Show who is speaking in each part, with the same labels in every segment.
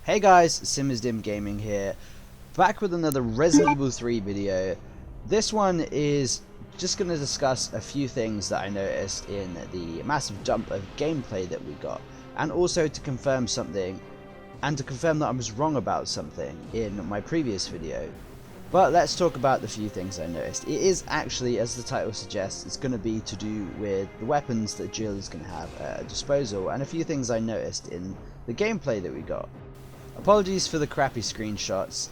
Speaker 1: Hey guys, Simmersdim Gaming here, back with another Resident Evil 3 video. This one is just going to discuss a few things that I noticed in the massive dump of gameplay that we got, and also to confirm something, and to confirm that I was wrong about something in my previous video. But let's talk about the few things I noticed. It is actually, as the title suggests, it's going to be to do with the weapons that Jill is going to have at her disposal, and a few things I noticed in the gameplay that we got. Apologies for the crappy screenshots,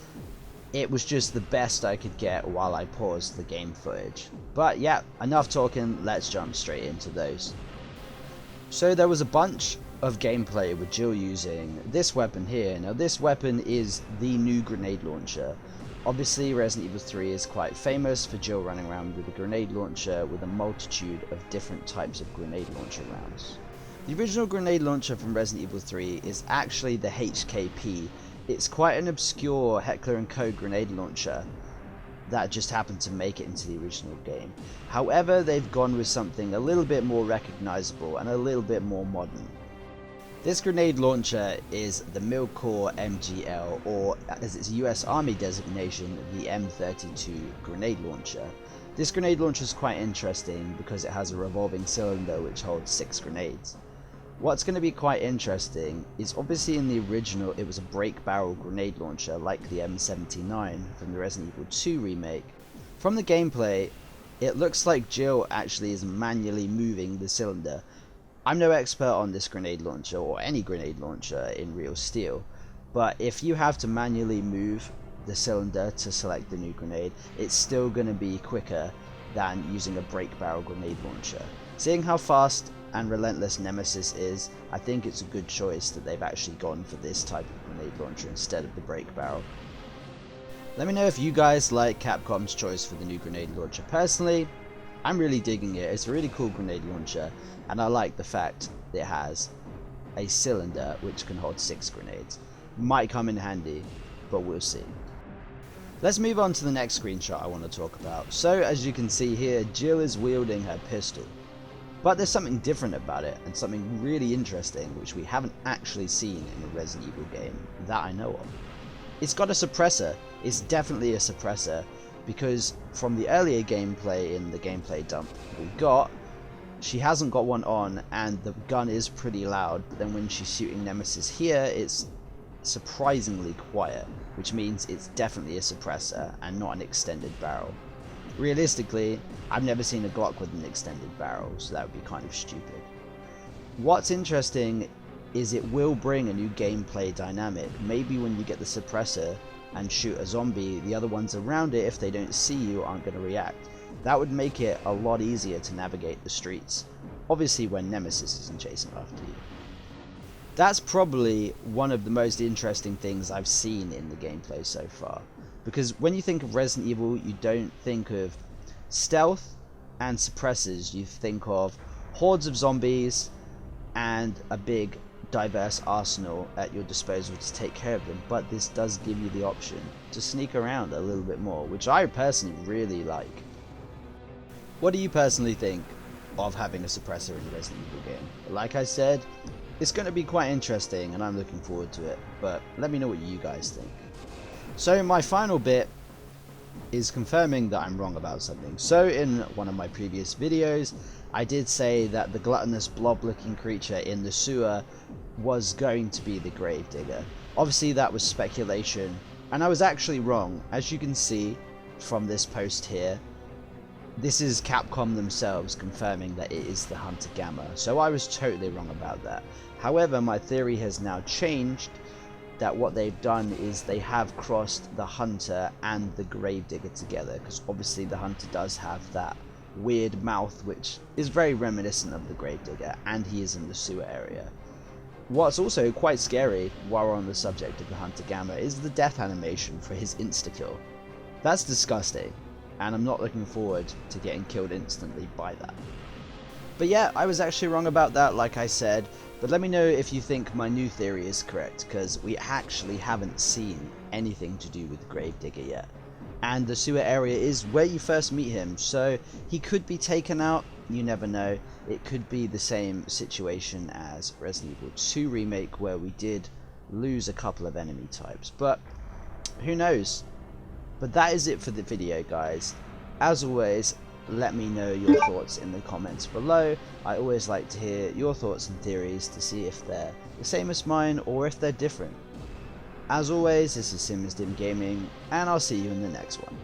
Speaker 1: it was just the best I could get while I paused the game footage. But yeah, enough talking, let's jump straight into those. So there was a bunch of gameplay with Jill using this weapon here. Now this weapon is the new grenade launcher. Obviously Resident Evil 3 is quite famous for Jill running around with a grenade launcher with a multitude of different types of grenade launcher rounds. The original grenade launcher from Resident Evil 3 is actually the HKP. It's quite an obscure Heckler & Co grenade launcher that just happened to make it into the original game. However, they've gone with something a little bit more recognizable and a little bit more modern. This grenade launcher is the Milcore MGL, or as its US Army designation, the M32 grenade launcher. This grenade launcher is quite interesting because it has a revolving cylinder which holds 6 grenades. What's going to be quite interesting is obviously in the original it was a break barrel grenade launcher like the M79 from the Resident Evil 2 remake. From the gameplay, it looks like Jill actually is manually moving the cylinder. I'm no expert on this grenade launcher or any grenade launcher in real steel, but if you have to manually move the cylinder to select the new grenade, it's still going to be quicker than using a break barrel grenade launcher. Seeing how fast and relentless Nemesis is, I think it's a good choice that they've actually gone for this type of grenade launcher instead of the break barrel. Let me know if you guys like Capcom's choice for the new grenade launcher. Personally, I'm really digging it. It's a really cool grenade launcher, and I like the fact that it has a cylinder which can hold 6 grenades. Might come in handy, but we'll see. Let's move on to the next screenshot I want to talk about. So as you can see here, Jill is wielding her pistol. But there's something different about it, and something really interesting which we haven't actually seen in a Resident Evil game that I know of. It's got a suppressor. It's definitely a suppressor, because from the earlier gameplay in the gameplay dump we got, she hasn't got one on and the gun is pretty loud, but then when she's shooting Nemesis here it's surprisingly quiet, which means it's definitely a suppressor and not an extended barrel. Realistically, I've never seen a Glock with an extended barrel, so that would be kind of stupid. What's interesting is it will bring a new gameplay dynamic. Maybe when you get the suppressor and shoot a zombie, the other ones around it, if they don't see you, aren't going to react. That would make it a lot easier to navigate the streets, obviously when Nemesis isn't chasing after you. That's probably one of the most interesting things I've seen in the gameplay so far. Because when you think of Resident Evil, you don't think of stealth and suppressors, you think of hordes of zombies and a big diverse arsenal at your disposal to take care of them, but this does give you the option to sneak around a little bit more, which I personally really like. What do you personally think of having a suppressor in a Resident Evil game? Like I said, it's going to be quite interesting and I'm looking forward to it, but let me know what you guys think. So my final bit is confirming that I'm wrong about something. So in one of my previous videos, I did say that the gluttonous blob-looking creature in the sewer was going to be the Gravedigger. Obviously that was speculation, and I was actually wrong. As you can see from this post here, this is Capcom themselves confirming that it is the Hunter Gamma. So I was totally wrong about that. However, my theory has now changed, that what they've done is they have crossed the Hunter and the Gravedigger together, because obviously the Hunter does have that weird mouth which is very reminiscent of the Gravedigger, and he is in the sewer area. What's also quite scary, while we're on the subject of the Hunter Gamma, is the death animation for his insta-kill. That's disgusting, and I'm not looking forward to getting killed instantly by that. But yeah, I was actually wrong about that, like I said, but let me know if you think my new theory is correct, because we actually haven't seen anything to do with the Gravedigger yet. And the sewer area is where you first meet him, so he could be taken out, you never know. It could be the same situation as Resident Evil 2 Remake, where we did lose a couple of enemy types, but who knows. But that is it for the video, guys. As always, let me know your thoughts in the comments below. I always like to hear your thoughts and theories to see if they're the same as mine or if they're different. As always, this is Dim Gaming, and I'll see you in the next one.